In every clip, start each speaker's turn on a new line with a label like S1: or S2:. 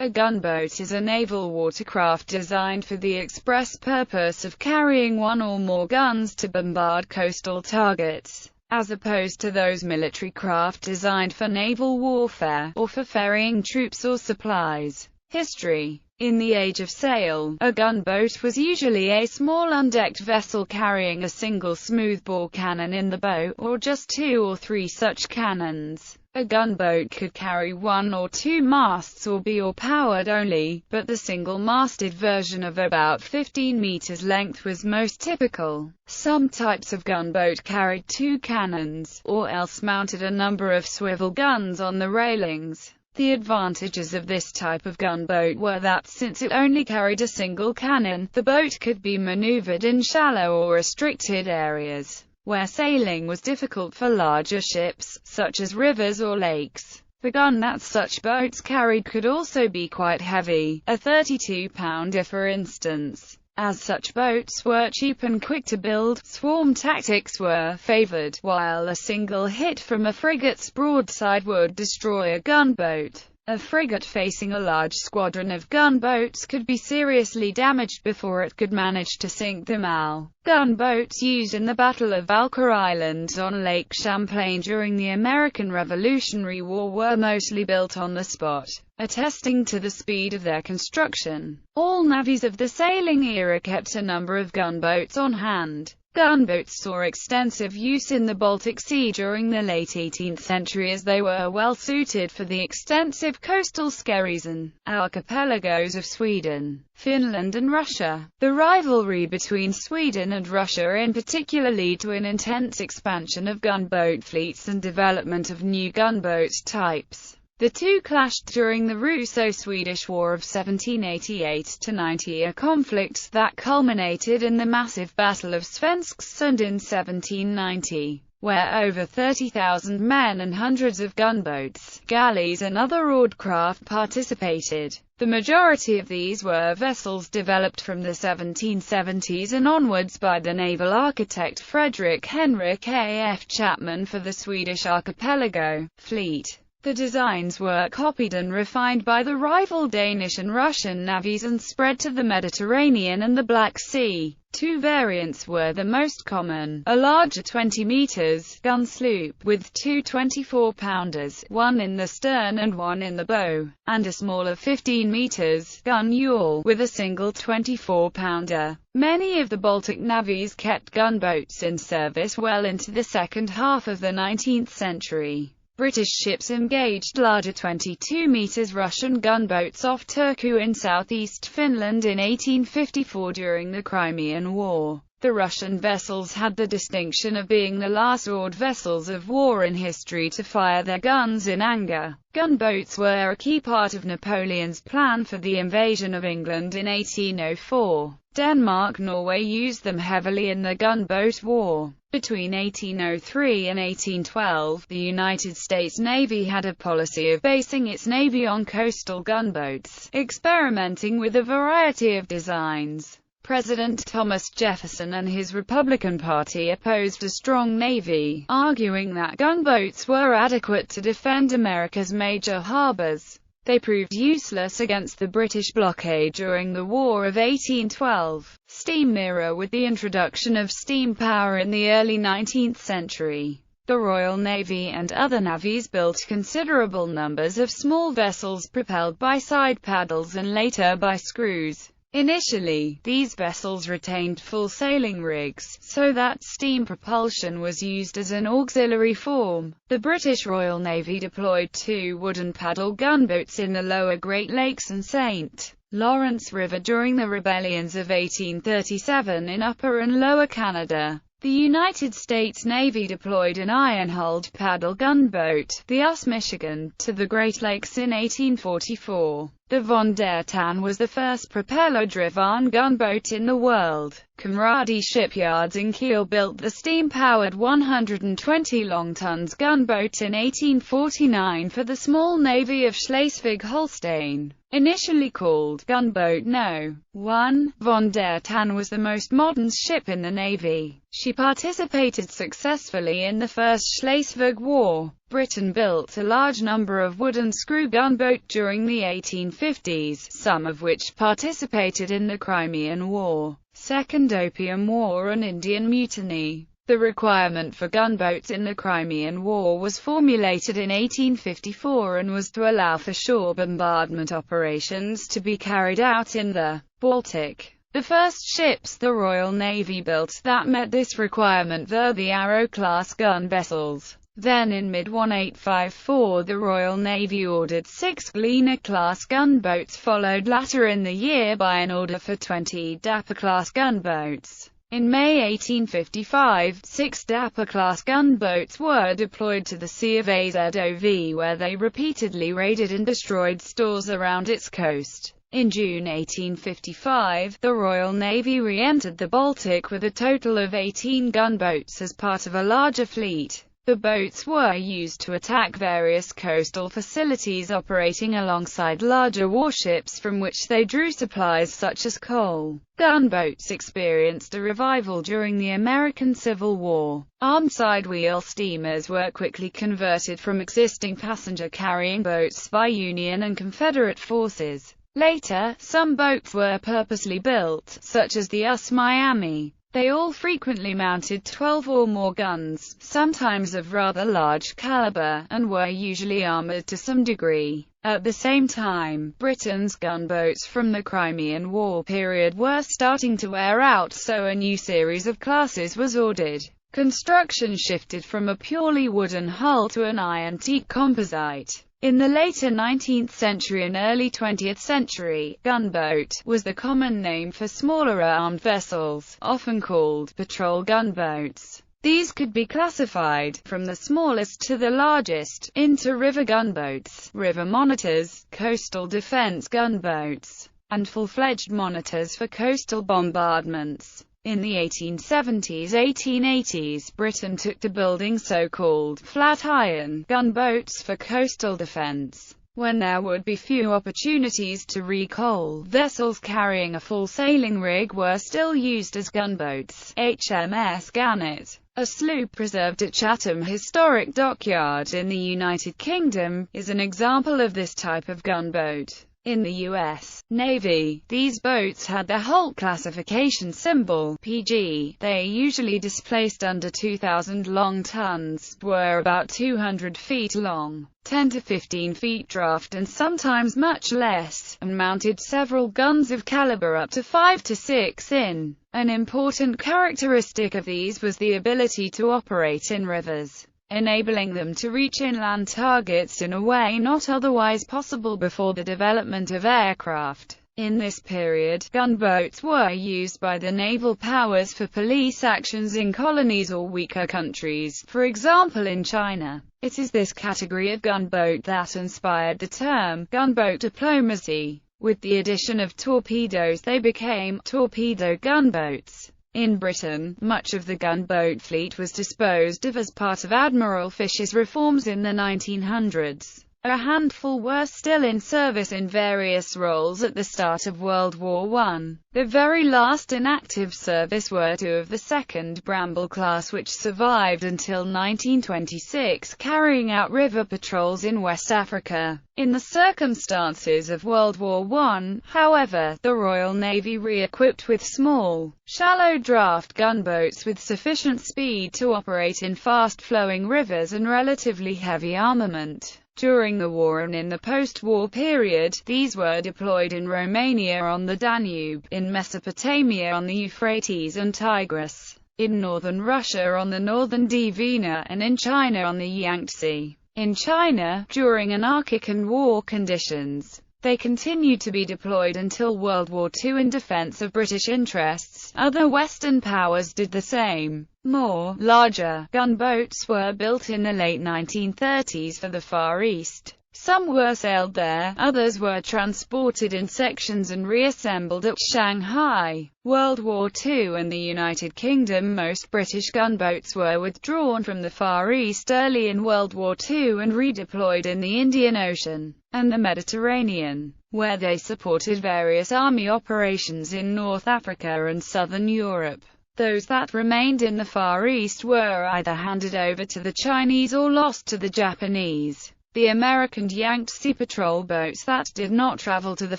S1: A gunboat is a naval watercraft designed for the express purpose of carrying one or more guns to bombard coastal targets, as opposed to those military craft designed for naval warfare, or for ferrying troops or supplies. History. In the Age of Sail, a gunboat was usually a small undecked vessel carrying a single smoothbore cannon in the bow, or just 2 or 3 such cannons. A gunboat could carry 1 or 2 masts or be oar-powered only, but the single-masted version of about 15 meters length was most typical. Some types of gunboat carried 2 cannons, or else mounted a number of swivel guns on the railings. The advantages of this type of gunboat were that since it only carried a single cannon, the boat could be maneuvered in shallow or restricted areas, where sailing was difficult for larger ships, such as rivers or lakes. The gun that such boats carried could also be quite heavy, a 32-pounder for instance. As such boats were cheap and quick to build, swarm tactics were favored, while a single hit from a frigate's broadside would destroy a gunboat. A frigate facing a large squadron of gunboats could be seriously damaged before it could manage to sink them all. Gunboats used in the Battle of Valkyr Island on Lake Champlain during the American Revolutionary War were mostly built on the spot, attesting to the speed of their construction. All navies of the sailing era kept a number of gunboats on hand. Gunboats saw extensive use in the Baltic Sea during the late 18th century as they were well suited for the extensive coastal skerries and archipelagos of Sweden, Finland and Russia. The rivalry between Sweden and Russia in particular led to an intense expansion of gunboat fleets and development of new gunboat types. The two clashed during the Russo-Swedish War of 1788–90, a conflict that culminated in the massive Battle of Svenskasund in 1790, where over 30,000 men and hundreds of gunboats, galleys and other oared craft participated. The majority of these were vessels developed from the 1770s and onwards by the naval architect Frederick Henrik A.F. Chapman for the Swedish archipelago fleet. The designs were copied and refined by the rival Danish and Russian navies and spread to the Mediterranean and the Black Sea. 2 variants were the most common: a larger 20 meters gun sloop with 2 24-pounders, one in the stern and one in the bow, and a smaller 15 meters gun yawl with a single 24-pounder. Many of the Baltic navies kept gunboats in service well into the second half of the 19th century. British ships engaged larger 22 meters Russian gunboats off Turku in southeast Finland in 1854 during the Crimean War. The Russian vessels had the distinction of being the last oared vessels of war in history to fire their guns in anger. Gunboats were a key part of Napoleon's plan for the invasion of England in 1804. Denmark-Norway used them heavily in the gunboat war. Between 1803 and 1812, the United States Navy had a policy of basing its navy on coastal gunboats, experimenting with a variety of designs. President Thomas Jefferson and his Republican Party opposed a strong navy, arguing that gunboats were adequate to defend America's major harbors. They proved useless against the British blockade during the War of 1812. Steam era. With the introduction of steam power in the early 19th century, the Royal Navy and other navies built considerable numbers of small vessels propelled by side paddles and later by screws. Initially, these vessels retained full sailing rigs, so that steam propulsion was used as an auxiliary form. The British Royal Navy deployed 2 wooden paddle gunboats in the lower Great Lakes and St. Lawrence River during the rebellions of 1837 in Upper and Lower Canada. The United States Navy deployed an iron-hulled paddle gunboat, the Michigan, to the Great Lakes in 1844. The Von der Tann was the first propeller-driven gunboat in the world. Comrade shipyards in Kiel built the steam-powered 120 long tons gunboat in 1849 for the small navy of Schleswig-Holstein. Initially called Gunboat No. 1, Von der Tann was the most modern ship in the Navy. She participated successfully in the First Schleswig War. Britain built a large number of wooden screw gunboats during the 1850s, some of which participated in the Crimean War, Second Opium War and Indian Mutiny. The requirement for gunboats in the Crimean War was formulated in 1854 and was to allow for shore bombardment operations to be carried out in the Baltic. The first ships the Royal Navy built that met this requirement were the Arrow-class gun vessels. Then in mid-1854 the Royal Navy ordered 6 Gleaner-class gunboats, followed later in the year by an order for 20 Dapper-class gunboats. In May 1855, 6 Dapper-class gunboats were deployed to the Sea of Azov, where they repeatedly raided and destroyed stores around its coast. In June 1855, the Royal Navy re-entered the Baltic with a total of 18 gunboats as part of a larger fleet. The boats were used to attack various coastal facilities operating alongside larger warships from which they drew supplies such as coal. Gunboats experienced a revival during the American Civil War. Armed sidewheel steamers were quickly converted from existing passenger-carrying boats by Union and Confederate forces. Later, some boats were purposely built, such as the US Miami. They all frequently mounted 12 or more guns, sometimes of rather large caliber, and were usually armored to some degree. At the same time, Britain's gunboats from the Crimean War period were starting to wear out, so a new series of classes was ordered. Construction shifted from a purely wooden hull to an iron teak composite. In the later 19th century and early 20th century, gunboat was the common name for smaller armed vessels, often called patrol gunboats. These could be classified, from the smallest to the largest, into river gunboats, river monitors, coastal defense gunboats, and full-fledged monitors for coastal bombardments. In the 1870s–1880s, Britain took to building so-called flat-iron gunboats for coastal defense. When there would be few opportunities to recall, vessels carrying a full sailing rig were still used as gunboats. Hms Gannet, a sloop preserved at Chatham Historic Dockyard in the United Kingdom, is an example of this type of gunboat. In the U.S. Navy, these boats had their Hull classification symbol, PG. They usually displaced under 2,000 long tons, were about 200 feet long, 10 to 15 feet draft and sometimes much less, and mounted several guns of caliber up to 5 to 6 in. An important characteristic of these was the ability to operate in rivers, enabling them to reach inland targets in a way not otherwise possible before the development of aircraft. In this period, gunboats were used by the naval powers for police actions in colonies or weaker countries, for example in China. It is this category of gunboat that inspired the term gunboat diplomacy. With the addition of torpedoes, they became torpedo gunboats. In Britain, much of the gunboat fleet was disposed of as part of Admiral Fisher's reforms in the 1900s. A handful were still in service in various roles at the start of World War I. The very last in active service were 2 of the 2nd Bramble class, which survived until 1926, carrying out river patrols in West Africa. In the circumstances of World War I, however, the Royal Navy re-equipped with small, shallow draft gunboats with sufficient speed to operate in fast-flowing rivers and relatively heavy armament. During the war and in the post-war period, these were deployed in Romania on the Danube, in Mesopotamia on the Euphrates and Tigris, in northern Russia on the northern Dvina, and in China on the Yangtze. In China, during anarchic and war conditions, they continued to be deployed until World War II in defense of British interests. Other Western powers did the same. More, larger, gunboats were built in the late 1930s for the Far East. Some were sailed there, others were transported in sections and reassembled at Shanghai. World War II and the United Kingdom. Most British gunboats were withdrawn from the Far East early in World War II and redeployed in the Indian Ocean and the Mediterranean, where they supported various army operations in North Africa and southern Europe. Those that remained in the Far East were either handed over to the Chinese or lost to the Japanese. The American yanked sea patrol boats that did not travel to the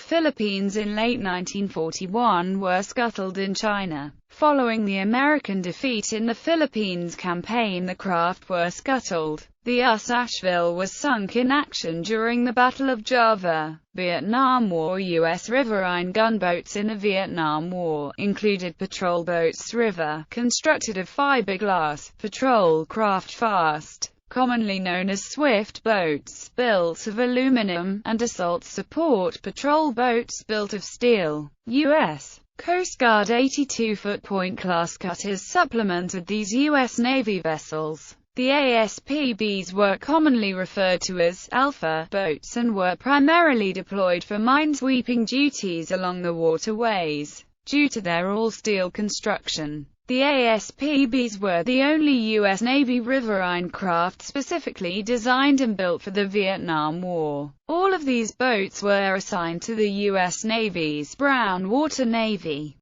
S1: Philippines in late 1941 were scuttled in China. Following the American defeat in the Philippines campaign, the craft were scuttled. The USS Asheville was sunk in action during the Battle of Java. Vietnam War. U.S. riverine gunboats in the Vietnam War included patrol boats river, constructed of fiberglass, patrol craft fast, commonly known as swift boats, built of aluminum, and assault support patrol boats built of steel. U.S. Coast Guard 82-foot point-class cutters supplemented these U.S. Navy vessels. The ASPBs were commonly referred to as Alpha boats and were primarily deployed for minesweeping duties along the waterways. Due to their all-steel construction, the ASPBs were the only U.S. Navy riverine craft specifically designed and built for the Vietnam War. All of these boats were assigned to the U.S. Navy's Brown Water Navy.